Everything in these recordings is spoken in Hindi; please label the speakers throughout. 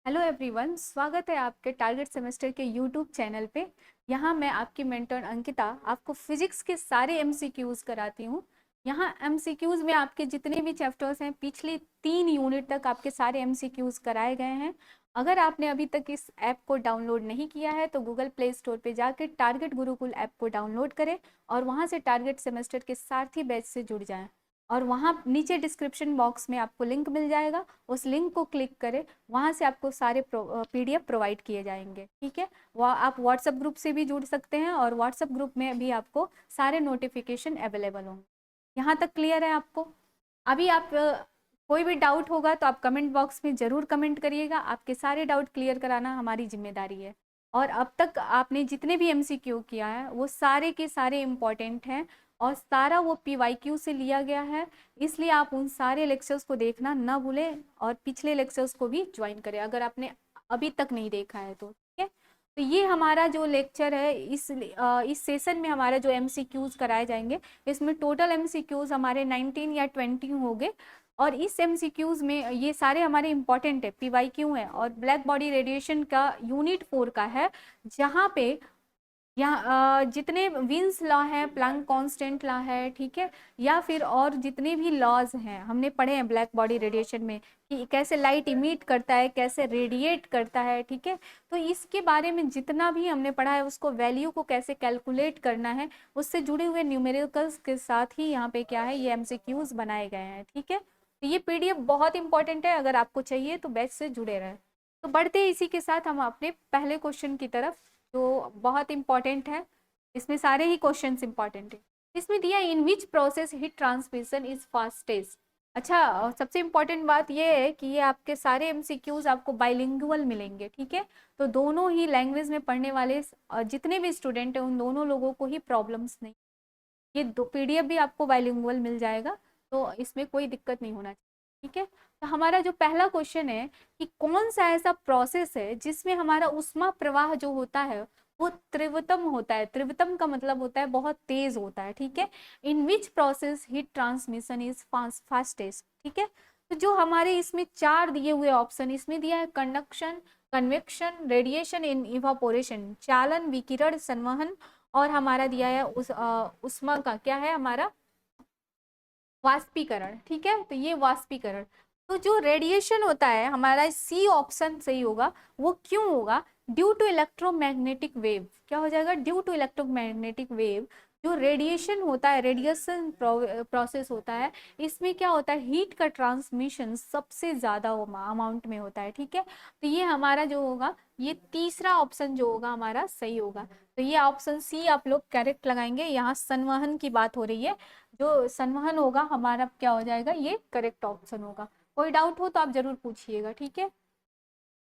Speaker 1: हेलो एवरीवन, स्वागत है आपके टारगेट सेमेस्टर के यूट्यूब चैनल पे। यहाँ मैं आपकी मेंटर अंकिता आपको फिजिक्स के सारे एमसीक्यूज कराती हूँ। यहाँ एमसीक्यूज में आपके जितने भी चैप्टर्स हैं पिछले 3 यूनिट तक आपके सारे एमसीक्यूज कराए गए हैं। अगर आपने अभी तक इस ऐप को डाउनलोड नहीं किया है तो गूगल प्ले स्टोर पे जाकर टारगेट गुरुकुल ऐप को डाउनलोड करें और वहाँ से टारगेट सेमेस्टर के सारथी बैच से जुड़ जाएं। और वहाँ नीचे डिस्क्रिप्शन बॉक्स में आपको लिंक मिल जाएगा, उस लिंक को क्लिक करें, वहाँ से आपको सारे पीडीएफ प्रोवाइड किए जाएंगे। ठीक है, वह आप व्हाट्सएप ग्रुप से भी जुड़ सकते हैं और व्हाट्सएप ग्रुप में भी आपको सारे नोटिफिकेशन अवेलेबल होंगे। यहाँ तक क्लियर है आपको? अभी आप कोई भी डाउट होगा तो आप कमेंट बॉक्स में ज़रूर कमेंट करिएगा। आपके सारे डाउट क्लियर कराना हमारी जिम्मेदारी है। और अब तक आपने जितने भी एमसीक्यू किया है वो सारे के सारे इम्पॉर्टेंट हैं और सारा वो पीवाईक्यू से लिया गया है। इसलिए आप उन सारे लेक्चर्स को देखना ना भूलें और पिछले लेक्चर्स को भी ज्वाइन करें अगर आपने अभी तक नहीं देखा है तो। ठीक है, तो ये हमारा जो लेक्चर है इस सेशन में हमारा जो एमसीक्यूज कराए जाएंगे, इसमें टोटल एमसीक्यूज हमारे 19 या 20 होंगे। और इस एमसीक्यूज में ये सारे हमारे इंपॉर्टेंट है, पीवाईक्यू है और ब्लैक बॉडी रेडिएशन का यूनिट 4 का है, जहाँ पे यहाँ जितने विंस लॉ है, प्लैंक कांस्टेंट लॉ है, ठीक है, या फिर और जितने भी लॉज हैं हमने पढ़े हैं ब्लैक बॉडी रेडिएशन में कि कैसे लाइट इमिट करता है, कैसे रेडिएट करता है। ठीक है, तो इसके बारे में जितना भी हमने पढ़ा है उसको वैल्यू को कैसे कैलकुलेट करना है, उससे जुड़े हुए न्यूमेरिकल्स के साथ ही यहाँ पे क्या है ये एमसीक्यूज बनाए गए हैं। ठीक है, तो ये पीडीएफ बहुत इंपॉर्टेंट है, अगर आपको चाहिए तो बैच से जुड़े रहें। तो बढ़ते हैं इसी के साथ हम अपने पहले क्वेश्चन की तरफ, जो बहुत इंपॉर्टेंट है। इसमें सारे ही क्वेश्चंस इंपॉर्टेंट है। इसमें दिया in which process heat transmission is fastest. अच्छा, सबसे इंपॉर्टेंट बात ये है कि ये आपके सारे एमसीक्यूज आपको बाइलिंगुअल मिलेंगे। ठीक है, तो दोनों ही लैंग्वेज में पढ़ने वाले जितने भी स्टूडेंट हैं उन दोनों लोगों को ही प्रॉब्लम्स नहीं। ये दो पीडीएफ भी आपको बाइलिंगुअल मिल जाएगा, तो इसमें कोई दिक्कत नहीं होना चाहिए। ठीक है, तो हमारा जो पहला क्वेश्चन है कि कौन सा ऐसा प्रोसेस है जिसमें हमारा उष्मा प्रवाह जो होता है वो तीव्रतम होता है। तीव्रतम का मतलब होता है बहुत तेज होता है। ठीक है, in which process heat transmission is fastest. ठीक है, तो जो हमारे इसमें चार दिए हुए ऑप्शन, इसमें दिया है conduction, convection, radiation in evaporation, चालन, विकिरण, संवहन, और हमारा दिया है उष्मा का क्या है हमारा वाष्पीकरण। ठीक है, तो ये वाष्पीकरण, तो जो रेडिएशन होता है हमारा सी ऑप्शन सही होगा। वो क्यों होगा? Due to electromagnetic wave. क्या हो जाएगा? Due to electromagnetic wave. जो रेडिएशन होता है, रेडिएशन प्रोसेस होता है, इसमें क्या होता है हीट का ट्रांसमिशन सबसे ज्यादा अमाउंट में होता है। ठीक है, तो ये हमारा जो होगा ये तीसरा ऑप्शन जो होगा हमारा सही होगा। तो ये ऑप्शन सी आप लोग करेक्ट लगाएंगे। यहाँ संवहन की बात हो रही है, जो संवहन होगा हमारा क्या हो जाएगा, ये करेक्ट ऑप्शन होगा। कोई डाउट हो तो आप जरूर पूछिएगा। ठीक है,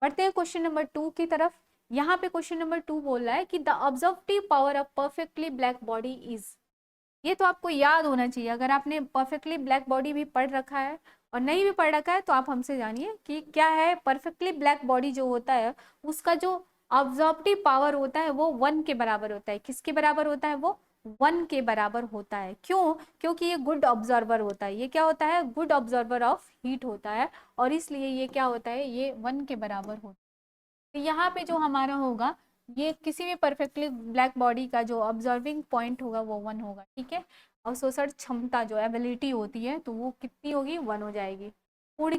Speaker 1: बढ़ते हैं क्वेश्चन नंबर 2 की तरफ। यहाँ पे क्वेश्चन नंबर 2 बोल रहा है कि the absorptive power of perfectly black body is. ये तो आपको याद होना चाहिए, अगर आपने परफेक्टली ब्लैक बॉडी भी पढ़ रखा है और नहीं भी पढ़ रखा है तो आप हमसे जानिए कि क्या है परफेक्टली ब्लैक बॉडी जो होता है उसका जो ऑब्जर्वेटिव पावर होता है वो 1 के बराबर होता है। किसके बराबर होता है? वो 1 के बराबर होता है। क्यों? क्योंकि ये गुड ऑब्जर्वर होता है। ये क्या होता है? गुड ऑब्जर्वर ऑफ हीट होता है, और इसलिए ये क्या होता है, ये 1 के बराबर होता है। तो यहाँ पे जो हमारा होगा ये किसी भी परफेक्टली ब्लैक बॉडी का जो ऑब्जर्विंग पॉइंट होगा वो 1 होगा। ठीक है, और शोषण क्षमता जो एबिलिटी होती है तो वो कितनी होगी? 1 हो जाएगी। पूरी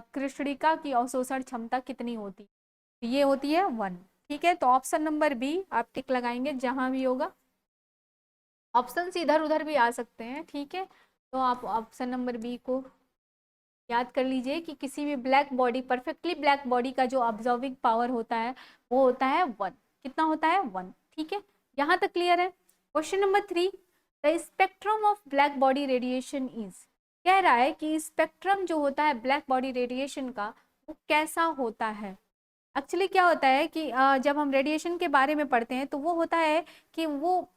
Speaker 1: कृष्णिका की अवशोषण क्षमता कितनी होती है? तो ये होती है 1। ठीक है, तो ऑप्शन नंबर बी आप टिक लगाएंगे जहां भी होगा। ऑप्शन इधर उधर भी आ सकते हैं। ठीक है, तो आप ऑप्शन नंबर बी को याद कर लीजिए कि किसी भी black body, perfectly black body का जो ऑब्जर्विंग पावर होता है वो होता है 1। कितना होता है? 1। ठीक है, यहाँ तक क्लियर है। Question number 3, the spectrum of black body radiation is. कह रहा है कि स्पेक्ट्रम जो होता है ब्लैक बॉडी रेडिएशन का वो कैसा होता है। एक्चुअली क्या होता है कि जब हम रेडिएशन के बारे में पढ़ते हैं तो वो होता है कि वो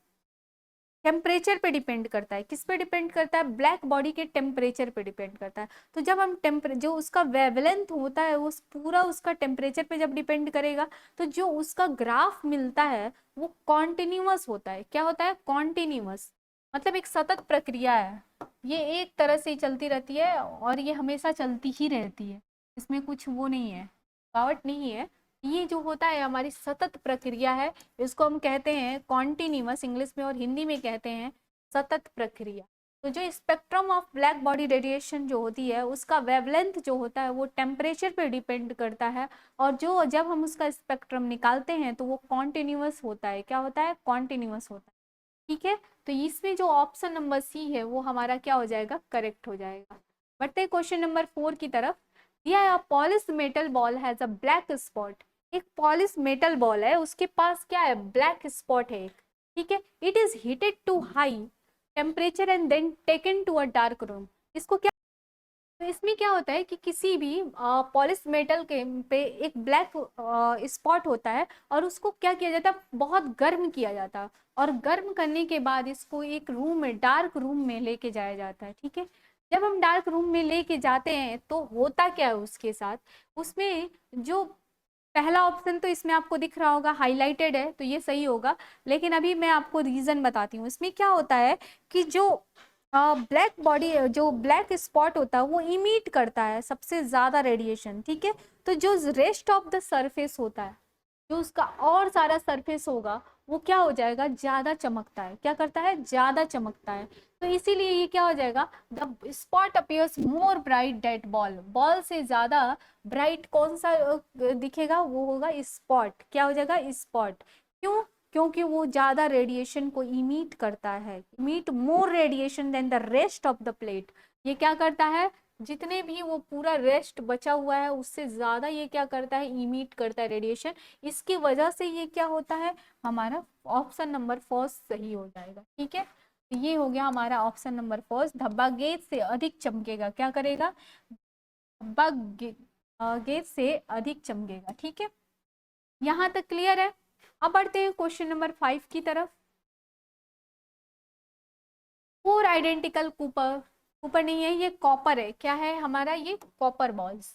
Speaker 1: टेम्परेचर पे डिपेंड करता है। किस पे डिपेंड करता है? ब्लैक बॉडी के टेम्परेचर पे डिपेंड करता है। तो जब हम जो उसका वेवलेंथ होता है उस पूरा उसका टेम्परेचर पे जब डिपेंड करेगा तो जो उसका ग्राफ मिलता है वो कॉन्टिन्यूअस होता है। क्या होता है? कॉन्टिन्यूअस, मतलब एक सतत प्रक्रिया है। ये एक तरह से ही चलती रहती है और ये हमेशा चलती ही रहती है, इसमें कुछ वो नहीं है, रुकावट नहीं है, ये जो होता है हमारी सतत प्रक्रिया है, इसको हम कहते हैं कॉन्टिन्यूअस इंग्लिश में, और हिंदी में कहते हैं सतत प्रक्रिया। तो जो spectrum of black body radiation जो होती है उसका वेवलेंथ जो होता है वो टेम्परेचर पे डिपेंड करता है, और जो जब हम उसका स्पेक्ट्रम निकालते हैं तो वो कॉन्टिन्यूअस होता है। क्या होता है? कॉन्टिन्यूअस होता है। ठीक है, तो इसमें जो ऑप्शन नंबर सी है वो हमारा क्या हो जाएगा? करेक्ट हो जाएगा। बढ़ते हैं क्वेश्चन नंबर 4 की तरफ। दिया polish metal ball has a black spot. एक पॉलिश मेटल बॉल है, उसके पास क्या है? ब्लैक स्पॉट है एक। ठीक है, it is heated to high temperature and then taken to a dark room. इसको क्या, तो इसमें क्या होता है कि किसी भी पॉलिश मेटल के पे एक ब्लैक स्पॉट होता है, और उसको क्या किया जाता है? बहुत गर्म किया जाता है, और गर्म करने के बाद इसको एक रूम में, डार्क रूम में लेके जाया जाता है। ठीक है, जब हम डार्क रूम में लेके जाते हैं तो होता क्या है उसके साथ? उसमें जो पहला ऑप्शन तो इसमें आपको दिख रहा होगा, हाईलाइटेड है, तो ये सही होगा। लेकिन अभी मैं आपको रीजन बताती हूँ। इसमें क्या होता है कि जो ब्लैक बॉडी, जो ब्लैक स्पॉट होता है वो इमिट करता है सबसे ज्यादा रेडिएशन। ठीक है, तो जो रेस्ट ऑफ द सरफेस होता है, जो उसका और सारा सरफेस होगा, वो क्या हो जाएगा? ज्यादा चमकता है। क्या करता है? ज्यादा चमकता है। तो इसीलिए ये क्या हो जाएगा? The spot appears more bright that ball. Ball से ज्यादा ब्राइट कौन सा दिखेगा? वो होगा स्पॉट। क्या हो जाएगा? स्पॉट। क्यों? क्योंकि वो ज्यादा रेडिएशन को इमिट करता है, emit more radiation than the rest of the plate. ये क्या करता है? जितने भी वो पूरा रेस्ट बचा हुआ है उससे ज्यादा ये क्या करता है? इमिट करता है रेडिएशन। इसकी वजह से ये क्या होता है? हमारा ऑप्शन नंबर फर्स्ट सही हो जाएगा। ठीक है, तो ये हो गया हमारा ऑप्शन नंबर फर्स्ट। धब्बा गेज से अधिक चमकेगा। क्या करेगा? धब्बा गेज से अधिक चमकेगा। ठीक है, यहां तक क्लियर है। अब बढ़ते हैं क्वेश्चन नंबर 5 की तरफ। फोर आइडेंटिकल कूपर, कूपर नहीं है ये, कॉपर है। क्या है हमारा? ये कॉपर बॉल्स।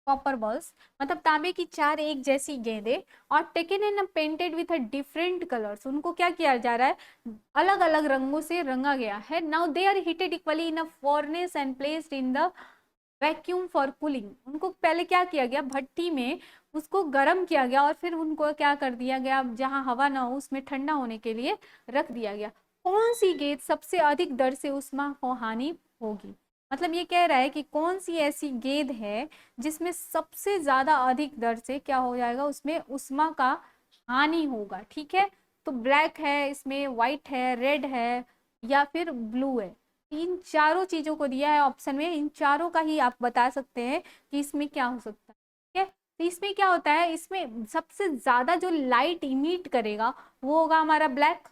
Speaker 1: कॉपर बॉल्स मतलब तांबे की चार एक जैसी गेंदें, और taken and painted with a different colours. उनको क्या किया जा रहा है? अलग अलग रंगों से रंगा गया है। Now they are heated equally in a furnace and placed in the vacuum for cooling. उनको पहले क्या किया गया? भट्टी में उसको गर्म किया गया, और फिर उनको क्या कर दिया गया? जहां हवा ना हो उसमें ठंडा होने के लिए रख दिया गया। कौन सी गेंद सबसे अधिक दर से उष्मा को हानि होगी? मतलब ये कह रहा है कि कौन सी ऐसी गेंद है जिसमें सबसे ज्यादा अधिक दर से क्या हो जाएगा? उसमें उष्मा का हानि होगा। ठीक है, तो ब्लैक है, इसमें व्हाइट है, रेड है, या फिर ब्लू है। इन चारों चीजों को दिया है ऑप्शन में, इन चारों का ही आप बता सकते हैं कि इसमें क्या हो सकता है। ठीक है, तो इसमें क्या होता है? इसमें सबसे ज्यादा जो लाइट इमिट करेगा वो होगा हमारा ब्लैक।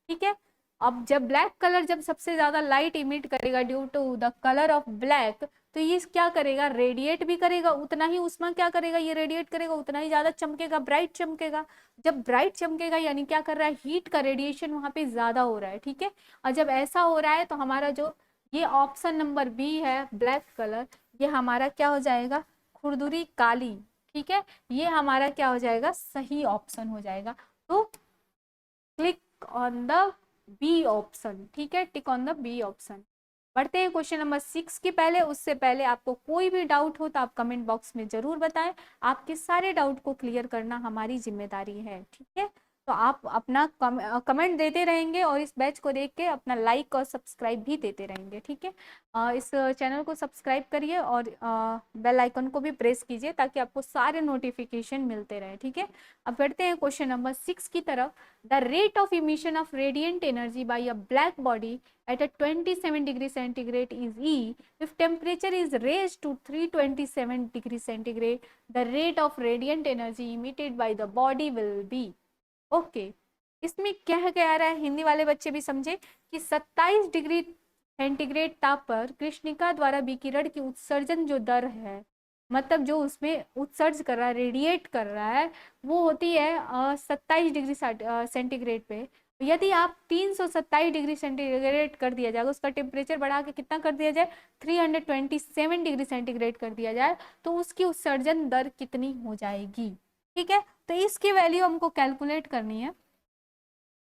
Speaker 1: ठीक है, अब जब ब्लैक कलर जब सबसे ज्यादा लाइट इमिट करेगा due to the colour of black, तो ये क्या करेगा? रेडिएट भी करेगा, उतना ही उष्मा क्या करेगा? ये रेडिएट करेगा, उतना ही ज्यादा चमकेगा, ब्राइट चमकेगा। जब ब्राइट चमकेगा यानी क्या कर रहा है? हीट का रेडिएशन वहां पे ज्यादा हो रहा है। ठीक है, और जब ऐसा हो रहा है तो हमारा जो ये ऑप्शन नंबर बी है ब्लैक कलर, ये हमारा क्या हो जाएगा? खुरदुरी काली। ठीक है, ये हमारा क्या हो जाएगा? सही ऑप्शन हो जाएगा। तो click on the B option. ठीक है, tick on the B option. बढ़ते हैं क्वेश्चन नंबर 6 के पहले, उससे पहले आपको कोई भी डाउट हो तो आप कमेंट बॉक्स में जरूर बताएं। आपके सारे डाउट को क्लियर करना हमारी जिम्मेदारी है। ठीक है, तो आप अपना कमेंट देते रहेंगे, और इस बैच को देख के अपना लाइक और सब्सक्राइब भी देते रहेंगे। ठीक है, इस चैनल को सब्सक्राइब करिए, और बेल आइकन को भी प्रेस कीजिए ताकि आपको सारे नोटिफिकेशन मिलते रहे। ठीक है, अब बढ़ते हैं क्वेश्चन नंबर 6 की तरफ। The rate of emission of radiant energy by a black body at a 27 degree centigrade is E. If temperature is raised to 327 degree centigrade, the rate of radiant energy emitted by the body will be. Okay. इसमें क्या कह रहा है? हिंदी वाले बच्चे भी समझे कि 27 डिग्री सेंटीग्रेड ताप पर कृष्णिका द्वारा विकिरण की उत्सर्जन जो दर है, मतलब जो उसमें उत्सर्ज कर रहा है, रेडिएट कर रहा है, वो होती है 27 डिग्री सेंटीग्रेड पे। यदि आप 327 डिग्री सेंटीग्रेड कर दिया जाएगा, उसका टेम्परेचर बढ़ा के कितना कर दिया जाए? 327 डिग्री सेंटीग्रेड कर दिया जाए, तो उसकी उत्सर्जन दर कितनी हो जाएगी? ठीक है, तो इसकी वैल्यू हमको कैलकुलेट करनी है।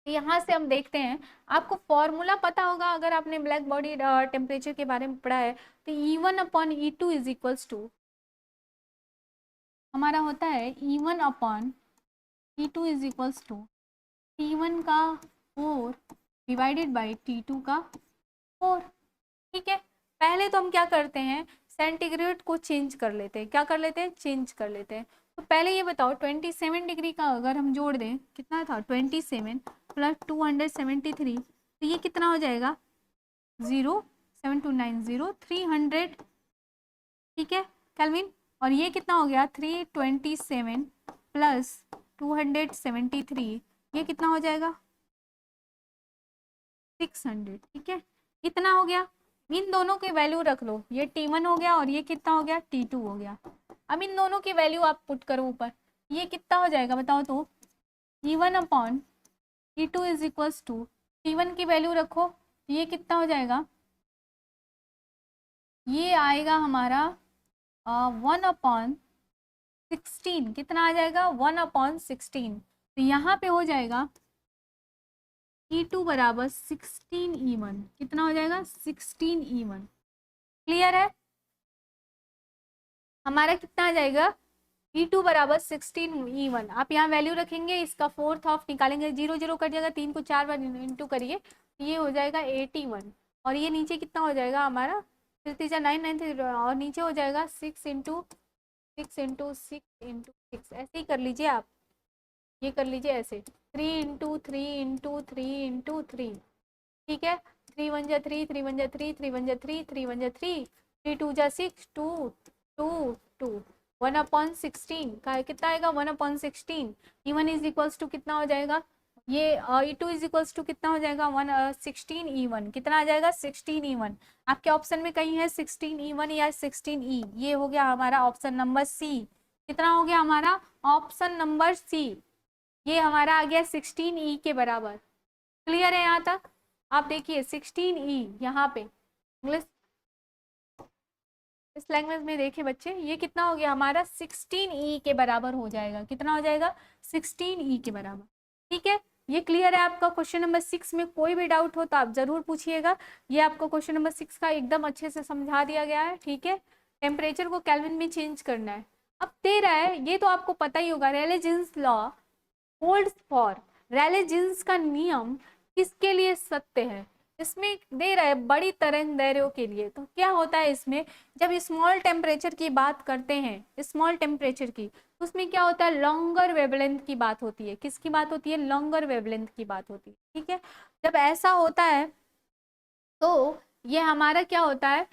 Speaker 1: तो यहाँ से हम देखते हैं, आपको फॉर्मूला पता होगा अगर आपने ब्लैक बॉडी टेम्परेचर के बारे में पढ़ा है, तो E1/E2 इज इक्वल्स टू हमारा होता है E1 upon T2 is equals to T1 का 4 डिवाइडेड बाई T2 का 4। ठीक है, पहले तो हम क्या करते हैं, सेंटीग्रेड को चेंज कर लेते हैं। क्या कर लेते हैं, चेंज कर लेते हैं। तो पहले ये बताओ 27 डिग्री का अगर हम जोड़ दें, कितना था 27 प्लस 273, तो ये कितना हो जाएगा 0, 7 2 9 0 300। ठीक है केल्विन, और ये कितना हो गया 327 प्लस 273, ये कितना हो जाएगा 600। ठीक है, इतना हो गया। इन दोनों की वैल्यू रख लो, ये T1 हो गया और ये कितना हो गया T2 हो गया। अब इन दोनों की वैल्यू आप पुट करो ऊपर, ये कितना हो जाएगा बताओ तो, E1 upon T2 is equals to T1 की वैल्यू रखो, ये कितना हो जाएगा, ये आएगा हमारा 1/16। कितना आ जाएगा 1/16। तो यहाँ पे हो जाएगा E2 बराबर 16E1। कितना हो जाएगा 16E1। क्लियर है, हमारा कितना आ जाएगा E2 बराबर 16E1। आप यहाँ वैल्यू रखेंगे, इसका फोर्थ हाफ निकालेंगे, 0 0 कट जाएगा, 3 को 4 बार इंटू करिए, ये हो जाएगा 81। और ये नीचे कितना हो जाएगा हमारा 9 9 और नीचे हो जाएगा 6 इंटू 6 इंटू 6 इंटू 6। ऐसे ही कर लीजिए आप, ये कर लीजिए ऐसे 3 इंटू 3 इंटू 3 इंटू 3। ठीक है, 3 1 जा 3, 3 1 जा 3, 3 1 जा 3, 3 1 जा 3, 3 2 जा 6, 2 2 2 1/16 का कितना आएगा 1/16। E1 इज इक्वल्स टू कितना हो जाएगा, ये E2 इज इक्वल्स टू कितना हो जाएगा 16E1। कितना आ जाएगा 16E1। आपके ऑप्शन में कहीं है 16E1 या 16E, ये हो गया हमारा ऑप्शन नंबर सी। कितना हो गया हमारा ऑप्शन नंबर सी, ये हमारा आ गया 16E के बराबर। क्लियर है यहाँ तक, आप देखिए 16E यहाँ पे इंग्लिश इस लैंग्वेज में देखिए बच्चे, ये कितना हो गया हमारा 16E के बराबर हो जाएगा। कितना हो जाएगा 16E के बराबर। ठीक है, ये क्लियर है आपका। क्वेश्चन नंबर 6 में कोई भी डाउट हो तो आप जरूर पूछिएगा। ये आपको क्वेश्चन नंबर 6 का एकदम अच्छे से समझा दिया गया है। ठीक है, टेम्परेचर को केल्विन में चेंज करना है। अब दे रहा है, ये तो आपको पता ही होगा, Rayleigh Jeans law holds for, Rayleigh Jeans का नियम किसके लिए सत्य है। इसमें दे रहा है बड़ी तरंग दैर्घ्यों के लिए। तो क्या होता है इसमें, जब स्मॉल टेम्परेचर की बात करते हैं, स्मॉल टेम्परेचर की, उसमें क्या होता है लॉन्गर वेवलेंथ की बात होती है। किसकी बात होती है, लॉन्गर वेवलेंथ की बात होती है। ठीक है, जब ऐसा होता है तो ये हमारा क्या होता है,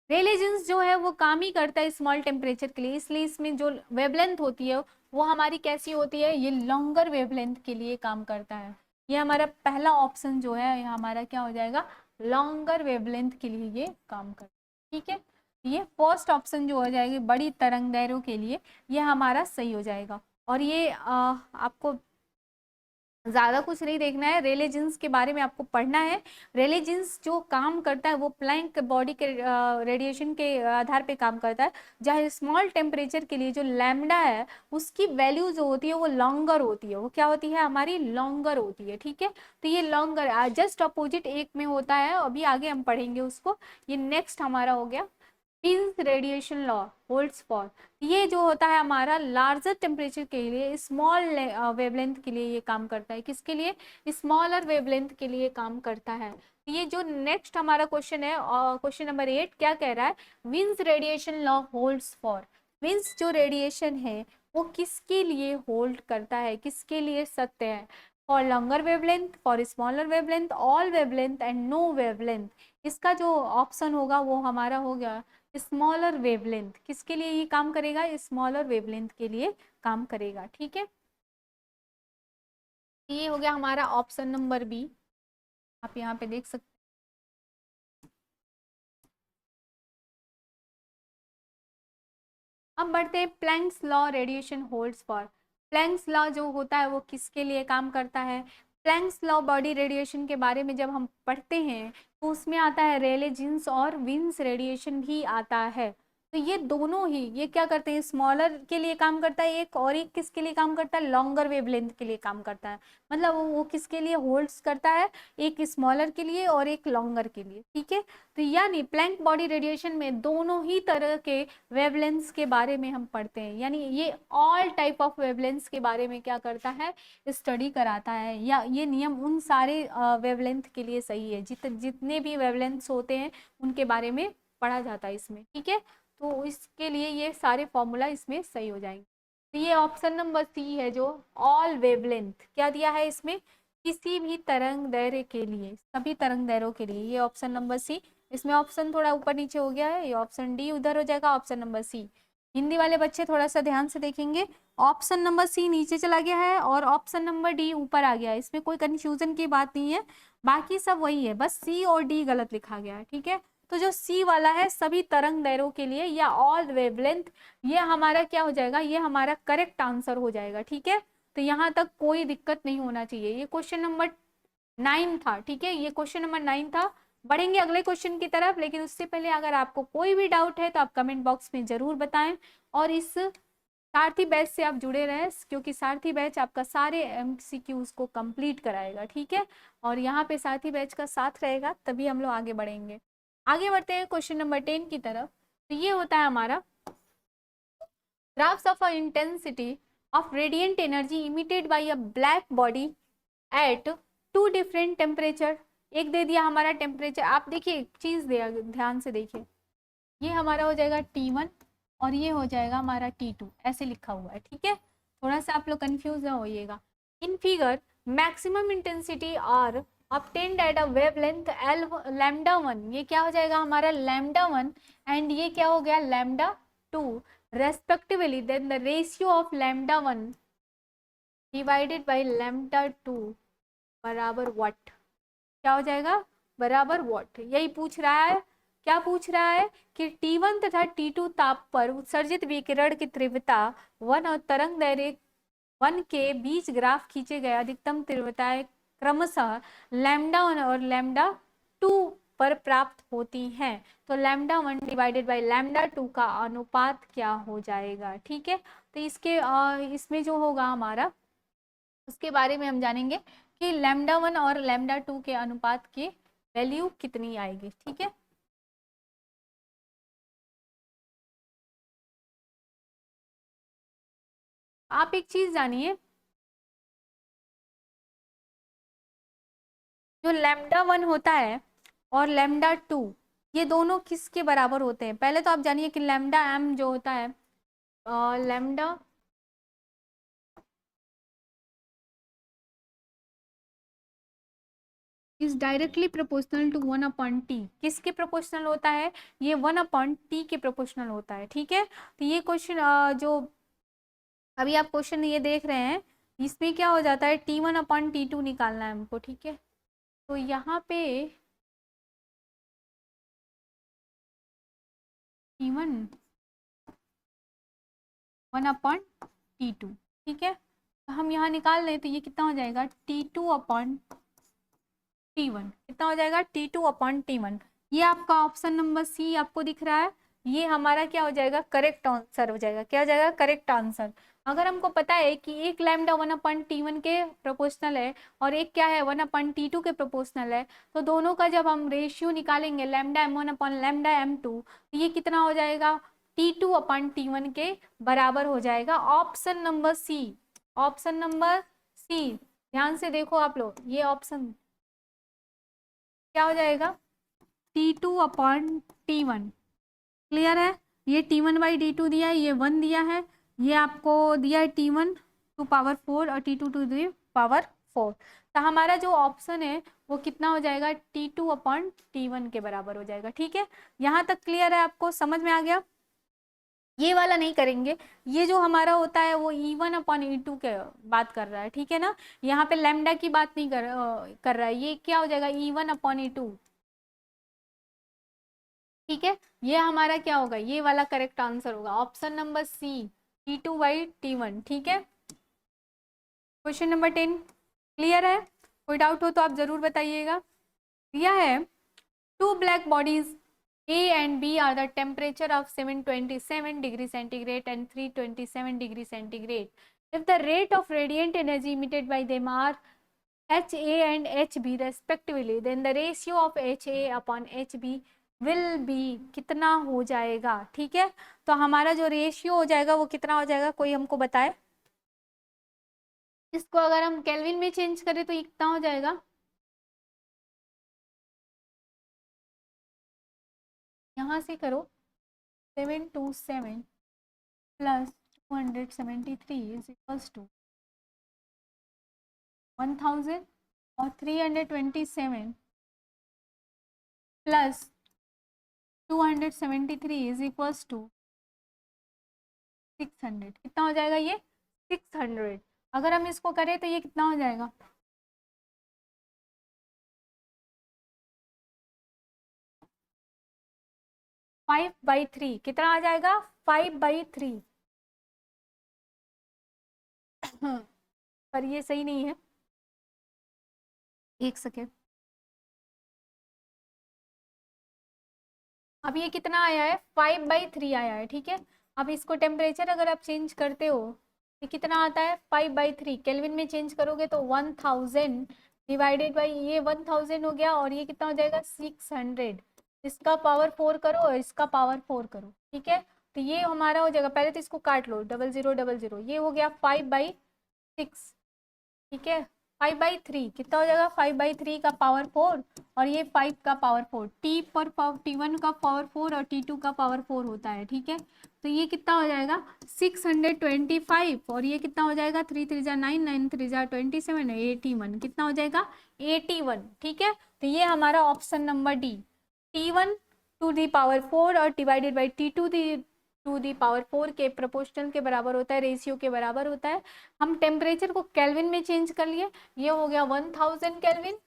Speaker 1: रेले जीन्स जो है वो काम ही करता है स्मॉल टेम्परेचर के लिए, इसलिए इसमें जो वेवलेंथ होती है वो हमारी कैसी होती है, ये लॉन्गर वेवलेंथ के लिए काम करता है। ये हमारा पहला ऑप्शन जो है, ये हमारा क्या हो जाएगा, लॉन्गर वेवलेंथ के लिए ये काम करता है। ठीक है, ये फर्स्ट ऑप्शन जो हो जाएगी बड़ी तरंग दैर्घ्यों के लिए, ये हमारा सही हो जाएगा। और ये आपको ज़्यादा कुछ नहीं देखना है, रेले जीन्स के बारे में आपको पढ़ना है। रेले जीन्स जो काम करता है वो प्लैंक बॉडी के रेडिएशन के आधार पे काम करता है, जहाँ स्मॉल टेम्परेचर के लिए जो लैम्डा है उसकी वैल्यू जो होती है वो लॉन्गर होती है। वो क्या होती है हमारी, लॉन्गर होती है। ठीक है, तो ये लॉन्गर जस्ट अपोजिट एक में होता है, अभी आगे हम पढ़ेंगे उसको। ये नेक्स्ट हमारा हो गया wins radiation law holds for, ये जो होता है हमारा लार्जर टेम्परेचर के लिए, स्मॉल वेवलेंथ के लिए ये काम करता है। किसके लिए, स्मॉलर वेवलेंथ के लिए काम करता है। ये जो नेक्स्ट हमारा क्वेश्चन है, क्वेश्चन नंबर 8 क्या कह रहा है, wins radiation law holds for, wins जो रेडिएशन है वो किसके लिए होल्ड करता है, किसके लिए सत्य है, for longer wavelength, for smaller wavelength, all wavelength and no wavelength. इसका जो ऑप्शन होगा वो हमारा हो गया स्मॉलर वेवलेंथ। किसके लिए ये काम करेगा, स्मॉलर वेवलेंथ के लिए काम करेगा। ठीक है, ये हो गया हमारा ऑप्शन नंबर बी, आप यहाँ पे देख सकते हैं। अब बढ़ते हैं planks law radiation holds for. Planks law जो होता है वो किसके लिए काम करता है, प्लैंक्स लॉ बॉडी रेडिएशन के बारे में जब हम पढ़ते हैं तो उसमें आता है रेले जीन्स और विन्स रेडिएशन भी आता है। तो ये दोनों ही, ये क्या करते हैं, स्मॉलर के लिए काम करता है एक, और एक किसके लिए काम करता है, लॉन्गर वेवलेंथ के लिए काम करता है। मतलब वो किसके लिए होल्ड्स करता है, एक स्मॉलर के लिए और एक लॉन्गर के लिए, ठीक है। तो यानी प्लैंक बॉडी रेडिएशन में दोनों ही तरह के वेवलेंथ्स के बारे में हम पढ़ते हैं, यानी ये ऑल टाइप ऑफ वेवलेंथ्स के बारे में क्या करता है, स्टडी कराता है। या ये नियम उन सारे वेवलेंथ के लिए सही है, जितने भी वेवलेंथ्स होते हैं उनके बारे में पढ़ा जाता है इसमें, ठीक है। तो इसके लिए ये सारे फॉर्मूला इसमें सही हो जाएंगे। तो ये ऑप्शन नंबर सी है जो ऑल वेवलेंथ क्या दिया है इसमें, किसी भी तरंग दैर्ध्य के लिए, सभी तरंग दैर्ध्यों के लिए, ये ऑप्शन नंबर सी। इसमें ऑप्शन थोड़ा ऊपर नीचे हो गया है, ये ऑप्शन डी उधर हो जाएगा, ऑप्शन नंबर सी। हिंदी वाले बच्चे थोड़ा सा ध्यान से देखेंगे, ऑप्शन नंबर सी नीचे चला गया है और ऑप्शन नंबर डी ऊपर आ गया है, इसमें कोई कंफ्यूजन की बात नहीं है, बाकी सब वही है, बस सी और डी गलत लिखा गया है, ठीक है। तो जो सी वाला है सभी तरंग दैर्ध्यों के लिए या ऑल वेवलेंथ, ये हमारा क्या हो जाएगा, ये हमारा करेक्ट आंसर हो जाएगा, ठीक है। तो यहाँ तक कोई दिक्कत नहीं होना चाहिए। ये क्वेश्चन नंबर 9 था, ठीक है, ये क्वेश्चन नंबर 9 था। बढ़ेंगे अगले क्वेश्चन की तरफ, लेकिन उससे पहले अगर आपको कोई भी डाउट है तो आप कमेंट बॉक्स में जरूर बताएं। और इस सारथी बैच से आप जुड़े रहें, क्योंकि सारथी बैच आपका सारे एमसीक्यूज को कंप्लीट कराएगा, ठीक है। और यहाँ पे सारथी बैच का साथ रहेगा, तभी हम लोग आगे बढ़ेंगे। आगे बढ़ते हैं क्वेश्चन नंबर 10 की तरफ। तो ये होता है हमारा graphs of a intensity of radiant energy emitted by a black body at two different temperature. एक दे दिया हमारा टेम्परेचर, आप देखिए चीज दे ध्यान से देखिए, ये हमारा हो जाएगा T1 और ये हो जाएगा हमारा T2, ऐसे लिखा हुआ है, ठीक है। थोड़ा सा आप लोग कंफ्यूज ना होइएगा। In figure maximum intensity are obtained at a wavelength L lambda 1, ये क्या हो जाएगा हमारा lambda 1 एंड ये क्या हो गया lambda 2 respectively, then the ratio of lambda 1 divided by lambda 2 बराबर व्हाट, क्या हो जाएगा, बराबर व्हाट। यही पूछ रहा है, क्या पूछ रहा है कि T1 तथा T2 ताप पर उत्सर्जित विकिरण की तीव्रता 1 और तरंग दैर्ध्य 1 के बीच ग्राफ खींचे गए अधिकतम तीव्रताएं क्रमशः लैम्डा 1 और लैम्डा 2 पर प्राप्त होती हैं। तो लैम्डा 1 डिवाइडेड बाई लैम्डा 2 का अनुपात क्या हो जाएगा, ठीक है। तो इसमें जो होगा हमारा, उसके बारे में हम जानेंगे कि लैम्डा 1 और लैम्डा 2 के अनुपात की वैल्यू कितनी आएगी, ठीक है। आप एक चीज जानिए, जो लैम्डा 1 होता है और लैम्डा 2, ये दोनों किसके बराबर होते हैं। पहले तो आप जानिए कि लैम्डा m जो होता है, lambda is directly proportional to 1/t, किसके प्रोपोर्शनल होता है, ये 1/t के प्रोपोर्शनल होता है, ठीक है। तो ये क्वेश्चन जो अभी आप क्वेश्चन ये देख रहे हैं, इसमें क्या हो जाता है, T1/T2 निकालना है हमको, ठीक है। तो यहाँ पे T1 1/T2, ठीक है। तो हम यहाँ निकाल लें तो ये कितना हो जाएगा, T2/T1, कितना हो जाएगा, T2/T1। ये आपका ऑप्शन नंबर सी आपको दिख रहा है, ये हमारा क्या हो जाएगा, करेक्ट आंसर हो जाएगा, क्या हो जाएगा, करेक्ट आंसर। अगर हमको पता है कि एक लैम्डा 1/T1 के प्रोपोर्शनल है और एक क्या है 1/T2 के प्रोपोर्शनल है, तो दोनों का जब हम रेशियो निकालेंगे लैम्डा m1/लैम्डा m2, तो ये कितना हो जाएगा, T2/T1 के बराबर हो जाएगा। Option number C, option number C, ध्यान से देखो आप लोग, ये ऑप्शन क्या हो जाएगा, T2/T1, क्लियर है। ये T1/D2 दिया है, ये 1 दिया है, ये आपको दिया है T1 टू पावर 4 और T2 टू पावर 4। तो हमारा जो ऑप्शन है वो कितना हो जाएगा, T2/T1 के बराबर हो जाएगा, ठीक है। यहाँ तक क्लियर है, आपको समझ में आ गया। ये वाला नहीं करेंगे, ये जो हमारा होता है वो E1/E2 के बात कर रहा है, ठीक है ना। यहाँ पे लैम्डा की बात नहीं कर रहा है, ये क्या हो जाएगा, E1/E2, ठीक है। ये हमारा क्या होगा, ये वाला करेक्ट आंसर होगा, ऑप्शन नंबर सी, T2/T1, ठीक है। क्वेश्चन नंबर 10 क्लियर है, कोई डाउट हो तो आप जरूर बताइएगा। दिया है two black bodies A and B are the temperature of 727 degree centigrade and 327 degree centigrade. If the rate of radiant energy emitted by them are HA and HB respectively, then the ratio of HA upon HB will be कितना हो जाएगा? ठीक है, तो हमारा जो रेशियो हो जाएगा वो कितना हो जाएगा, कोई हमको बताए। इसको अगर हम केल्विन में चेंज करें तो ये कितना हो जाएगा, यहाँ से करो, 727 प्लस 273 इज इक्वल्स टू 1000 और 327 प्लस 273 इज इक्वल्स टू 600, कितना हो जाएगा ये 600। अगर हम इसको करें तो ये कितना हो जाएगा, 5/3 कितना आ जाएगा, 5/3। पर ये सही नहीं है, एक सेकेंड। अब ये कितना आया है, 5/3 आया है, ठीक है। अब इसको टेम्परेचर अगर आप चेंज करते हो ये कितना आता है, 5/3 केल्विन में चेंज करोगे तो 1000 डिवाइडेड बाई ये 1000 हो गया, और ये कितना हो जाएगा 600। इसका पावर 4 करो और इसका पावर 4 करो, ठीक है। तो ये हमारा हो जाएगा, पहले तो इसको काट लो, 0000, ये हो गया 5/6, ठीक है। 5/3 कितना हो जाएगा, 5/3 का पावर 4 और ये 5 का पावर 4, T1 का पावर 4 और T2 का पावर 4 होता है, ठीक है। तो ये कितना हो जाएगा 625, और ये कितना हो जाएगा 3 3 9 9 3 27 81, कितना हो जाएगा 81, ठीक है। तो ये हमारा option number D, T1 to the power 4 और divided by T2 to the power 4 के प्रोपोर्शनल के बराबर होता है, रेशियो के बराबर होता है। हम टेम्परेचर को केल्विन में चेंज कर लिए, ये हो गया 1000 केल्विन,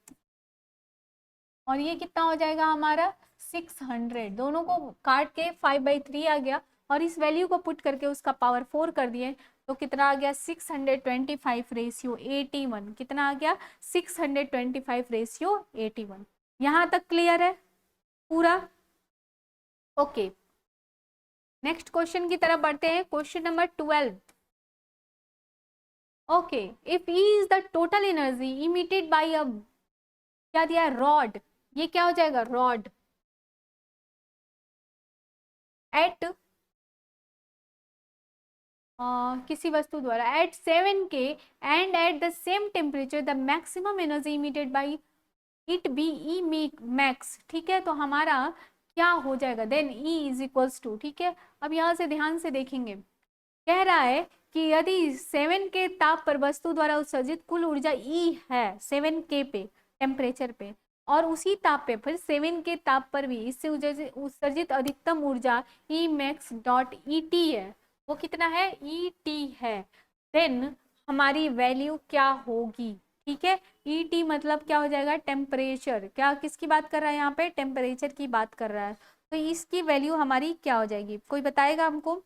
Speaker 1: और ये कितना हो जाएगा हमारा 600। दोनों को काट के 5/3 आ गया, और इस वैल्यू को पुट करके उसका पावर 4 कर दिए तो कितना आ गया 625/81, कितना आ गया 625/81। यहाँ तक क्लियर है पूरा, ओके। नेक्स्ट क्वेश्चन की तरफ बढ़ते हैं, question number 12। Okay, if E is the total energy emitted by a, क्या दिया है, रॉड, ये क्या हो जाएगा रॉड, एट किसी वस्तु द्वारा at 7K and at the same temperature the maximum energy emitted by it be E max, ठीक है। तो हमारा क्या हो जाएगा, then E is equals to, ठीक है। अब यहाँ से ध्यान से देखेंगे, कह रहा है कि यदि 7K ताप पर वस्तु द्वारा उत्सर्जित कुल ऊर्जा E है 7K पे टेम्परेचर पे, और उसी ताप पे फिर 7K ताप पर भी इससे उत्सर्जित अधिकतम ऊर्जा E max डॉट ET है, वो कितना है ET है, देन हमारी वैल्यू क्या होगी, ठीक है। ET मतलब क्या हो जाएगा टेम्परेचर, क्या किसकी बात कर रहा है यहाँ पे, टेम्परेचर की बात कर रहा है। तो इसकी वैल्यू हमारी क्या हो जाएगी, कोई बताएगा हमको।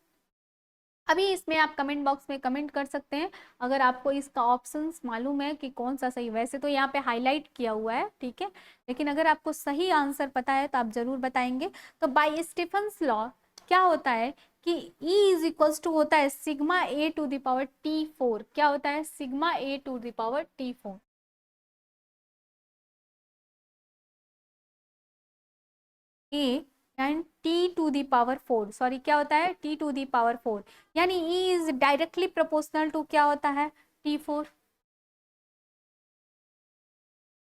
Speaker 1: अभी इसमें आप कमेंट बॉक्स में कमेंट कर सकते हैं अगर आपको इसका ऑप्शंस मालूम है कि कौन सा सही, वैसे तो यहाँ पे हाईलाइट किया हुआ है, ठीक है, लेकिन अगर आपको सही आंसर पता है तो आप जरूर बताएंगे। तो बाय स्टीफन्स लॉ क्या होता है कि E इज इक्वल्स टू होता है sigma A to the power T4, क्या होता है sigma A to the power T4, A and T to the power 4, sorry क्या होता है टी टू दी पावर 4, यानी E is directly proportional to क्या होता है T4,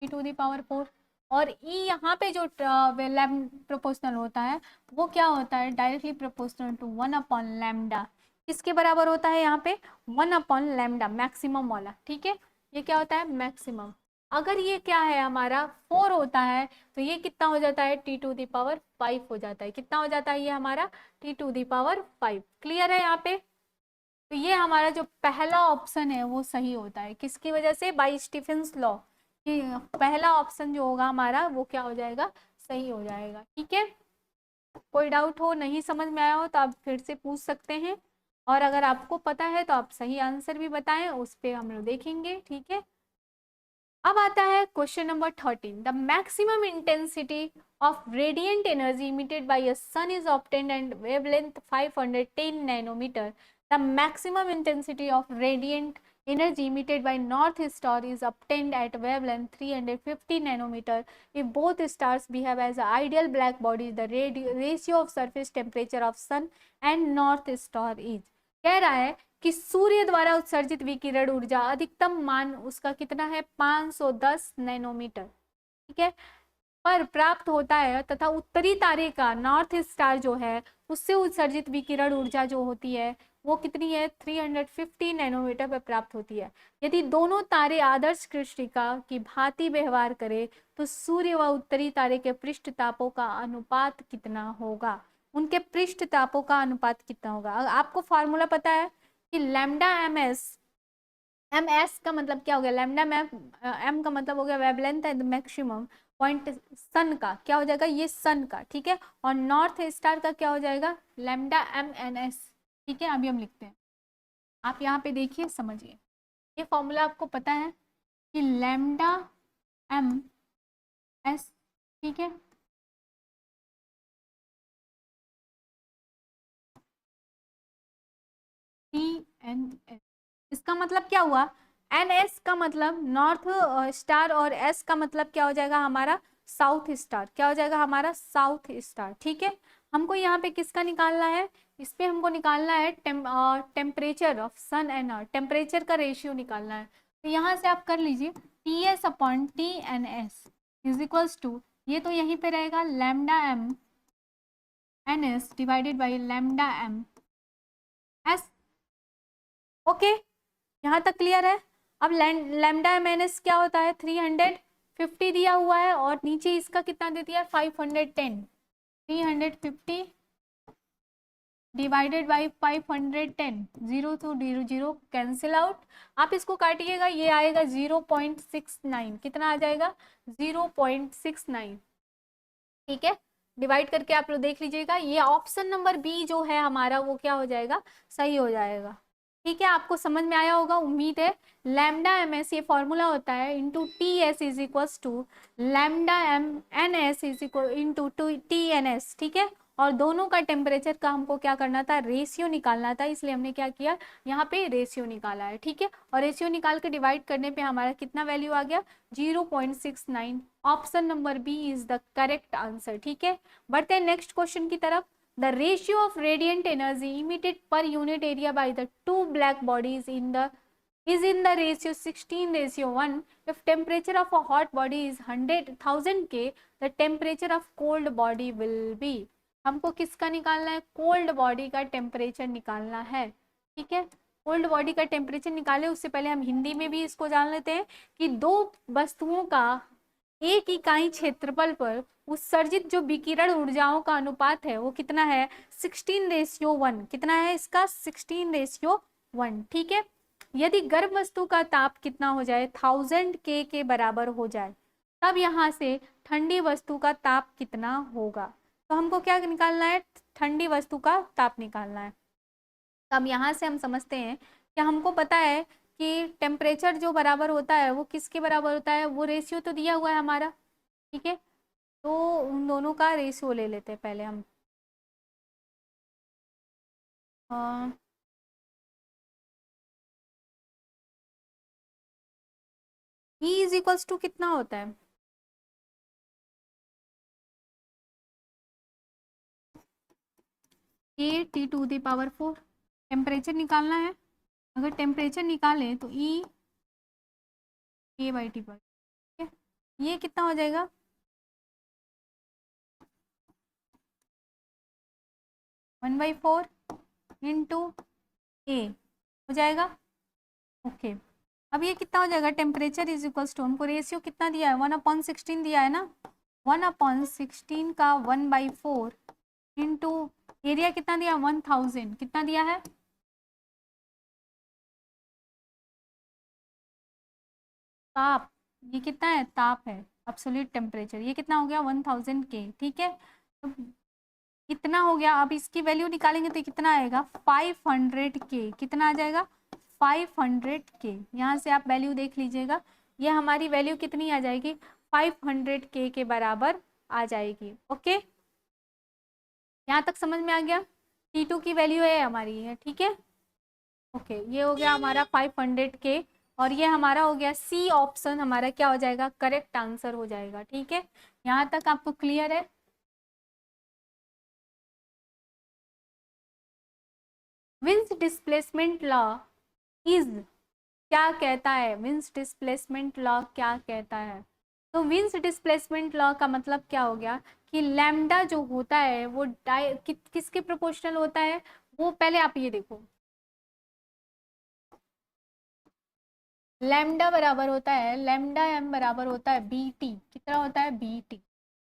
Speaker 1: T to the power 4। और ई यहाँ पे जो प्रोपोर्शनल होता है वो क्या होता है डायरेक्टली प्रोपोर्शनल टू 1/λ, किसके बराबर होता है यहाँ पे 1/λ, मैक्सिमम वाला, ठीक है। ये क्या होता है मैक्सिमम। अगर ये क्या है हमारा 4 होता है तो ये कितना हो जाता है टी टू दी पावर 5 हो जाता है, कितना हो जाता है ये हमारा T to the power 5। Clear है यहाँ पे। तो ये हमारा जो पहला ऑप्शन है वो सही होता है, किसकी वजह से, बाय स्टीफेंस लॉ, कि पहला ऑप्शन जो होगा हमारा वो क्या हो जाएगा सही हो जाएगा, ठीक है। कोई डाउट हो, नहीं समझ में आया हो तो आप फिर से पूछ सकते हैं, और अगर आपको पता है तो आप सही आंसर भी बताएं, उस पर हम लोग देखेंगे, ठीक है। अब आता है question number 13। The maximum intensity of radiant energy emitted by a sun is obtained at wavelength 510 nanometre. The maximum intensity of radiant energy emitted by north star is obtained at wavelength 350 nanometer if both stars behave as ideal black bodies. The ratio of surface temperature of sun and north star is, कह रहा है कि सूर्य द्वारा उत्सर्जित विकिरण ऊर्जा अधिकतम मान उसका कितना है 510 नैनोमीटर, ठीक है, पर प्राप्त होता है तथा उत्तरी तारे का नॉर्थ स्टार जो है उससे उत्सर्जित विकिरण ऊर्जा जो होती है वो कितनी है 350 नैनोमीटर पर प्राप्त होती है। यदि दोनों तारे आदर्श कृष्णिका की भांति व्यवहार करें तो सूर्य व उत्तरी तारे के पृष्ठ तापों का अनुपात कितना होगा, उनके पृष्ठ तापों का अनुपात कितना होगा। आपको फॉर्मूला पता है कि लैम्डा एम एस का मतलब क्या हो गया, लैम्डा एम का मतलब हो गया वेवलेंथ एंड मैक्सिमम पॉइंट सन का क्या हो जाएगा, ये सन का, ठीक है, और नॉर्थ स्टार का क्या हो जाएगा लैम्डा एम एन एस, ठीक है। अभी हम लिखते हैं, आप यहाँ पे देखिए समझिए, ये फॉर्मूला आपको पता है कि लैम्डा एम एस, ठीक है, टी एन एस, इसका मतलब क्या हुआ, एन एस का मतलब नॉर्थ स्टार और एस का मतलब क्या हो जाएगा हमारा साउथ स्टार, क्या हो जाएगा हमारा साउथ स्टार, ठीक है। हमको यहाँ पे किसका निकालना है, इस पे हमको निकालना है temperature of sun and earth, temperature का रेशियो निकालना है। तो यहाँ से आप कर लीजिए T S upon T N S is equals to, ये तो यहीं पे रहेगा lambda M N S divided by lambda M S, okay, यहाँ तक क्लियर है। अब लैम्डा एम एन एस क्या होता है 350 दिया हुआ है और नीचे इसका कितना दे दिया है 510, 350 divided by 510, 0 to 0 0 cancel out, आप इसको काटिएगा ये आएगा 0.69, कितना आ जाएगा 0.69, ठीक है, डिवाइड करके आप लोग देख लीजिएगा, ये ऑप्शन नंबर बी जो है हमारा वो क्या हो जाएगा सही हो जाएगा, ठीक है। आपको समझ में आया होगा उम्मीद है। लैम्डा एम एस ये फॉर्मूला होता है into T S is equals to lambda M N S is equal into T N S, ठीक है, और दोनों का टेम्परेचर का हमको क्या करना था रेशियो निकालना था, इसलिए हमने क्या किया यहाँ पे रेशियो निकाला है, ठीक है, और रेशियो निकाल के डिवाइड करने पे हमारा कितना वैल्यू आ गया 0.69, option number B is the correct answer, ठीक है। बढ़ते हैं नेक्स्ट क्वेश्चन की तरफ। The ratio of radiant energy emitted per unit area by the two black bodies is in the ratio 16:1. If temperature of a hot body is 100,000 K, the temperature of cold body will be. हमको किसका निकालना है, कोल्ड बॉडी का टेम्परेचर निकालना है, ठीक है। कोल्ड बॉडी का टेम्परेचर निकाले उससे पहले हम हिंदी में भी इसको जान लेते हैं कि दो वस्तुओं का एक इकाई क्षेत्रफल पर उत्सर्जित जो विकिरण ऊर्जाओं का अनुपात है वो कितना है 16:1, कितना है इसका 16:1, ठीक है। यदि गर्म वस्तु का ताप कितना हो जाए 1000 K के बराबर हो जाए तब यहाँ से ठंडी वस्तु का ताप कितना होगा, तो हमको क्या निकालना है ठंडी वस्तु का ताप निकालना है। तब यहाँ से हम समझते हैं कि हमको पता है कि टेम्परेचर जो बराबर होता है वो किसके बराबर होता है, वो रेशियो तो दिया हुआ है हमारा, ठीक है, तो उन दोनों का रेशियो ले लेते हैं पहले हम। E इज इक्वल्स टू कितना होता है, K T⁴, टेम्परेचर निकालना है, अगर टेम्परेचर निकालें तो E K/T पर, ठीक है, ये कितना हो जाएगा 1/4 इंटू A हो जाएगा, ओके। अब ये कितना हो जाएगा टेम्परेचर इज इक्वल्स टू, हमको रेशियो कितना दिया है 1/16 दिया है ना, 1/16 का 1/4 इंटू एरिया कितना दिया 1000, कितना दिया है ताप, ये कितना है ताप है एब्सोल्यूट टेम्परेचर, ये कितना हो गया 1000 K, ठीक है, तो इतना हो गया। अब इसकी वैल्यू निकालेंगे तो कितना आएगा 500 K, कितना आ जाएगा 500 K, यहाँ से आप वैल्यू देख लीजिएगा ये हमारी वैल्यू कितनी आ जाएगी, 500K के बराबर आ जाएगी। ओके, यहाँ तक समझ में आ गया। T2 की वैल्यू है हमारी है, ठीक है। ओके, ये हो गया हमारा 500K, और ये हमारा हो गया सी ऑप्शन, हमारा क्या हो जाएगा, करेक्ट आंसर हो जाएगा। ठीक है, यहाँ तक आपको क्लियर है। विंस डिस्प्लेसमेंट लॉ इज, क्या कहता है, विंस डिस्प्लेसमेंट लॉ क्या कहता है। तो विंस डिस्प्लेसमेंट लॉ का मतलब क्या हो गया कि लैम्डा जो होता है वो किसके प्रोपोर्शनल होता है। वो पहले आप ये देखो, लैम्डा बराबर होता है, लैम्डा एम बराबर होता है बी टी, कितना होता है, बी टी।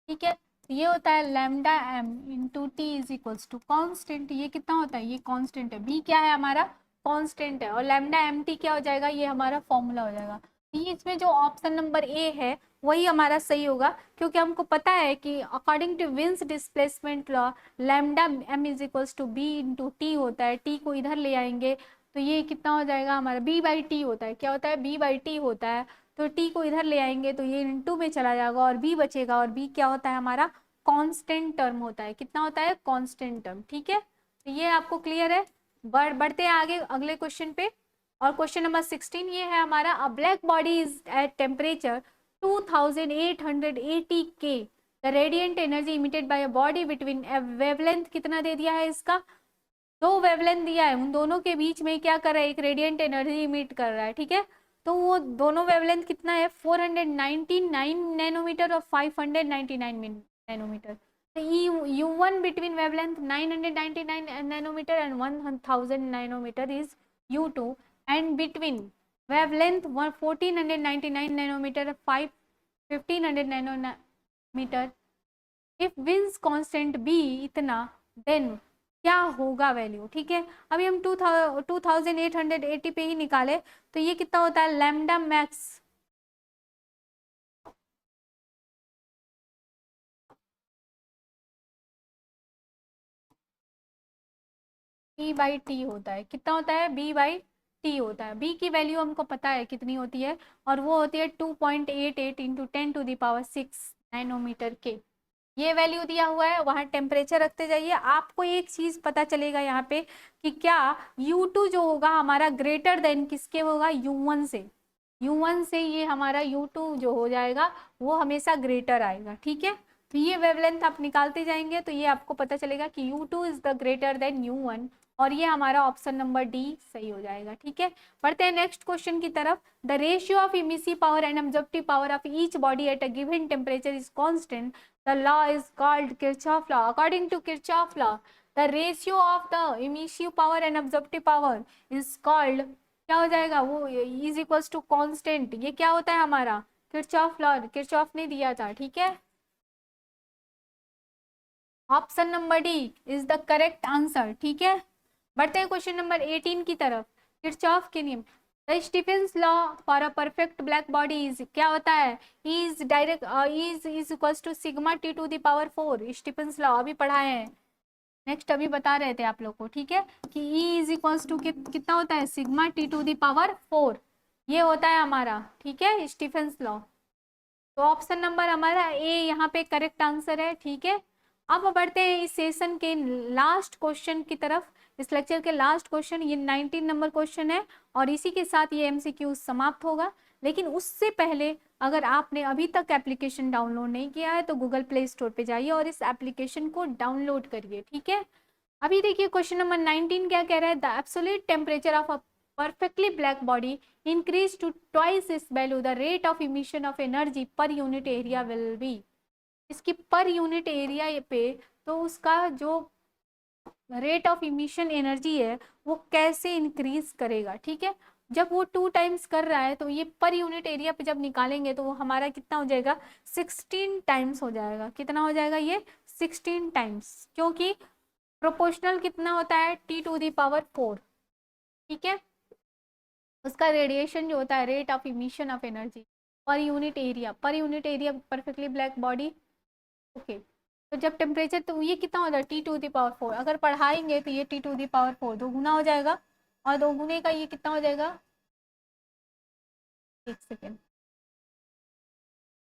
Speaker 1: ठीक है, तो ये होता है lambda M into T is equals to constant. ये कितना होता है, ये कॉन्स्टेंट है, बी क्या है हमारा, कॉन्स्टेंट है, और लैम्डा एम टी क्या हो जाएगा, ये हमारा फॉर्मूला हो जाएगा। तो ये इसमें जो ऑप्शन नंबर ए है वही हमारा सही होगा, क्योंकि हमको पता है कि according to Wien's displacement law lambda M is equals to B into T होता है। टी को इधर ले आएंगे तो ये कितना हो जाएगा हमारा, बी बाई टी होता है, क्या होता है, बी बाई टी होता है। तो टी को इधर ले आएंगे तो ये इनटू में चला जाएगा और बी बचेगा, और बी क्या होता है हमारा, कांस्टेंट टर्म होता है। कितना होता है, कांस्टेंट टर्म। ठीक है, तो ये आपको क्लियर है। बढ़ते हैं आगे अगले क्वेश्चन पे। और क्वेश्चन नंबर 16 ये है हमारा, a black body is at temperature 2880 K, the radiant energy emitted by a body between wavelength, कितना दे दिया है इसका, दो वेवलेंथ दिया है, उन दोनों के बीच में क्या कर रहा है, एक रेडियंट एनर्जी इमिट कर रहा है। ठीक है, तो वो दोनों वेवलेंथ कितना है, 499 नैनोमीटर और 599 नैनोमीटर। तो U1 between wavelength 999 nanometre and 1000 nanometre is U2, and between wavelength 1499 nanometre 1500 nanometre, if Wien's constant be इतना, देन क्या होगा वैल्यू। ठीक है, अभी हम 2880 पे ही निकाले तो ये कितना होता है, lambda max B by T होता है, कितना होता है, बी बाई टी होता है। बी की वैल्यू हमको पता है कितनी होती है, और वो होती है 2.88 इंटू 10⁶ नैनोमीटर के। ये वैल्यू दिया हुआ है, वहां टेम्परेचर रखते जाइए। आपको एक चीज पता चलेगा यहाँ पे कि क्या U2 जो होगा हमारा ग्रेटर देन किसके होगा, U1 से। U1 से ये हमारा U2 जो हो जाएगा वो हमेशा ग्रेटर आएगा। ठीक है, तो ये वेवलेंथ आप निकालते जाएंगे तो ये आपको पता चलेगा कि U2 is the greater than U1, और ये हमारा ऑप्शन नंबर डी सही हो जाएगा। ठीक है, बढ़ते हैं नेक्स्ट क्वेश्चन की तरफ। The ratio of emissive power and objective power of each body at a given temperature is constant, the law is called Kirchhoff law. According to Kirchhoff law, the ratio of the emissive power and absorptive power is called, क्या हो जाएगा वो, इज इक्वल्स टू कांस्टेंट। ये क्या होता है हमारा, किरचॉफ लॉ, किरचॉफ ने दिया था। ठीक है, option number D is the correct answer. ठीक है, बढ़ते हैं क्वेश्चन नंबर 18 की तरफ। किरचॉफ के नियम, the Stefan's law for a perfect black body is, क्या होता है, is direct is equals to sigma T to the power 4। Stefan's law अभी पढ़ाए हैं, नेक्स्ट अभी बता रहे थे आप लोग को। ठीक है, कि E इज इक्वल्स टू कितना होता है, sigma T to the power 4, ये होता है हमारा। ठीक है, स्टीफेंस लॉ। तो ऑप्शन नंबर हमारा ए यहाँ पे करेक्ट आंसर है। ठीक है, अब बढ़ते हैं इस सेशन के लास्ट क्वेश्चन की तरफ। इस लेक्चर के लास्ट क्वेश्चन, ये 19 नंबर क्वेश्चन है, और इसी के साथ ये MCQ समाप्त होगा। लेकिन उससे पहले अगर आपने अभी तक एप्लीकेशन डाउनलोड नहीं किया है तो गूगल प्ले स्टोर पे जाइए और इस एप्लीकेशन को डाउनलोड करिए। ठीक है, अभी देखिए क्वेश्चन नंबर 19 क्या कह रहा है, the absolute temperature of a perfectly black body increase to twice its value, the rate of emission of energy per unit area will be। इसकी पर यूनिट एरिया पे तो उसका जो रेट ऑफ इमिशन एनर्जी है वो कैसे इंक्रीज करेगा। ठीक है, जब वो 2 टाइम्स कर रहा है तो ये पर यूनिट एरिया पे जब निकालेंगे तो वो हमारा कितना हो जाएगा, 16 टाइम्स हो जाएगा। कितना हो जाएगा ये, 16 टाइम्स, क्योंकि प्रोपोर्शनल कितना होता है, T⁴। ठीक है, उसका रेडिएशन जो होता है, rate of emission of energy per unit area, per unit area perfectly black body. Okay, तो जब टेम्परेचर, तो ये कितना होता है, T⁴। अगर पढ़ाएंगे तो ये T⁴ दो गुना हो जाएगा, और दो गुने का ये कितना हो जाएगा, एक second,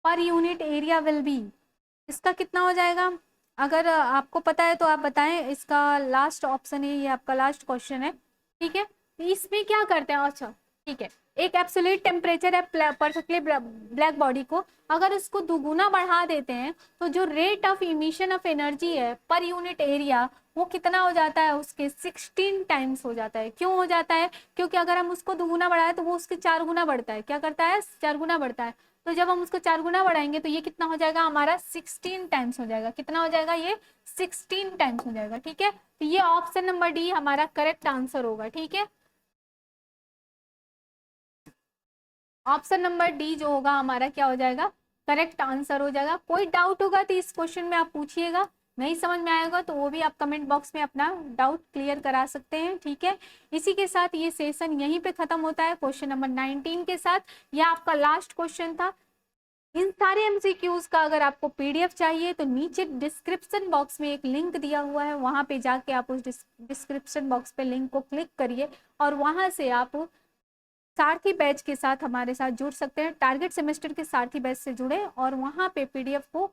Speaker 1: per unit area will be, इसका कितना हो जाएगा? अगर आपको पता है तो आप बताएं। इसका लास्ट ऑप्शन है, ये आपका लास्ट क्वेश्चन है, ठीक है। तो इसमें क्या करते हैं? अच्छा ठीक है, एक एब्सोल्यूट टेम्परेचर है परफेक्टली ब्लैक बॉडी को, अगर उसको दुगुना बढ़ा देते हैं तो जो rate of emission of energy है पर यूनिट एरिया, वो कितना हो जाता है? उसके 16 टाइम्स हो जाता है। क्यों हो जाता है? क्योंकि अगर हम उसको दुगुना बढ़ाए तो वो उसके 4 गुना बढ़ता है। क्या करता है? 4 गुना बढ़ता है। तो जब हम उसको 4 गुना बढ़ाएंगे तो ये कितना हो जाएगा हमारा? 16 टाइम्स हो जाएगा। कितना हो जाएगा? ये 16 टाइम्स हो जाएगा, ठीक है। तो ये ऑप्शन नंबर डी हमारा करेक्ट आंसर होगा, ठीक है। ऑप्शन नंबर डी जो होगा हमारा क्या हो जाएगा? करेक्ट आंसर हो जाएगा। कोई डाउट होगा तो इस क्वेश्चन में आप पूछिएगा, नहीं समझ में आएगा तो वो भी आप कमेंट बॉक्स में अपना डाउट क्लियर करा सकते हैं, ठीक है। इसी के साथ ये सेशन यहीं पे खत्म होता है क्वेश्चन नंबर 19 के साथ। यह आपका लास्ट क्वेश्चन था। इन सारे एमसीक्यूज का अगर आपको पीडीएफ चाहिए तो नीचे डिस्क्रिप्शन बॉक्स में एक लिंक दिया हुआ है, वहां पे जाके आप उस डिस्क्रिप्शन बॉक्स पे लिंक को क्लिक करिए और वहां से आप सारथी बैच के साथ हमारे साथ जुड़ सकते हैं। टारगेट सेमेस्टर के सारथी बैच से जुड़े और वहां पे पीडीएफ को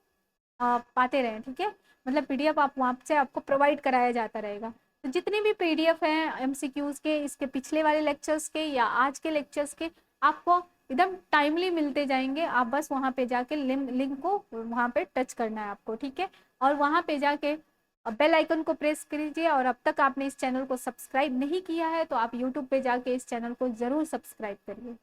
Speaker 1: पाते रहें, ठीक है। मतलब पीडीएफ आप वहां से आपको प्रोवाइड कराया जाता रहेगा। तो जितने भी पीडीएफ हैं एमसीक्यूज के, इसके पिछले वाले लेक्चर्स के या आज के लेक्चर्स के, आपको एकदम टाइमली मिलते जाएंगे। आप बस वहां पे जाके लिंक को वहां पे टच करना है आपको, ठीक है। और वहां पे जाके बेल आइकन को प्रेस कीजिए। और अब तक आपने इस चैनल को सब्सक्राइब नहीं किया है तो आप यूट्यूब पे जाके इस चैनल को जरूर सब्सक्राइब करिए।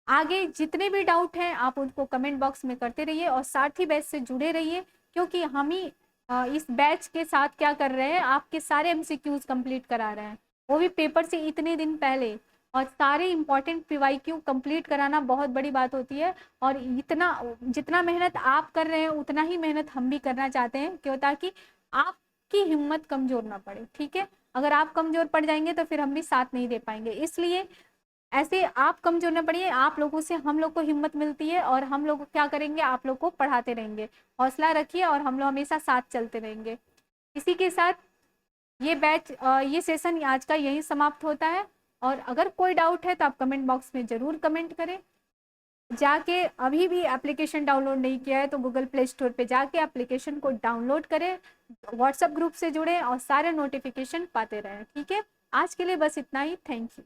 Speaker 1: आगे जितने भी डाउट हैं आप उनको कमेंट बॉक्स में करते रहिए और सारथी बैच से जुड़े रहिए, क्योंकि हम ही इस बैच के साथ क्या कर रहे हैं, आपके सारे एमसीक्यूज कंप्लीट करा रहे हैं, वो भी पेपर से इतने दिन पहले। और सारे इंपॉर्टेंट पीवाईक्यू कंप्लीट कराना बहुत बड़ी बात होती है। और इतना जितना मेहनत आप कर रहे हैं उतना ही मेहनत हम भी करना चाहते हैं, क्यों? ताकि आपकी हिम्मत कमजोर ना पड़े, ठीक है। अगर आप कमजोर पड़ जाएंगे तो फिर हम भी साथ नहीं दे पाएंगे। इसलिए ऐसे आप कमजोर न पड़िए, आप लोगों से हम लोग को हिम्मत मिलती है और हम लोग क्या करेंगे, आप लोग को पढ़ाते रहेंगे। हौसला रखिए और हम लोग हमेशा साथ चलते रहेंगे। इसी के साथ ये बैच ये सेशन आज का यही समाप्त होता है। और अगर कोई डाउट है तो आप कमेंट बॉक्स में जरूर कमेंट करें। जाके अभी भी एप्लीकेशन डाउनलोड नहीं किया है तो गूगल प्ले स्टोर पे जाके एप्लीकेशन को डाउनलोड करें, व्हाट्सएप ग्रुप से जुड़े और सारे नोटिफिकेशन पाते रहें, ठीक है। आज के लिए बस इतना ही। Thank you.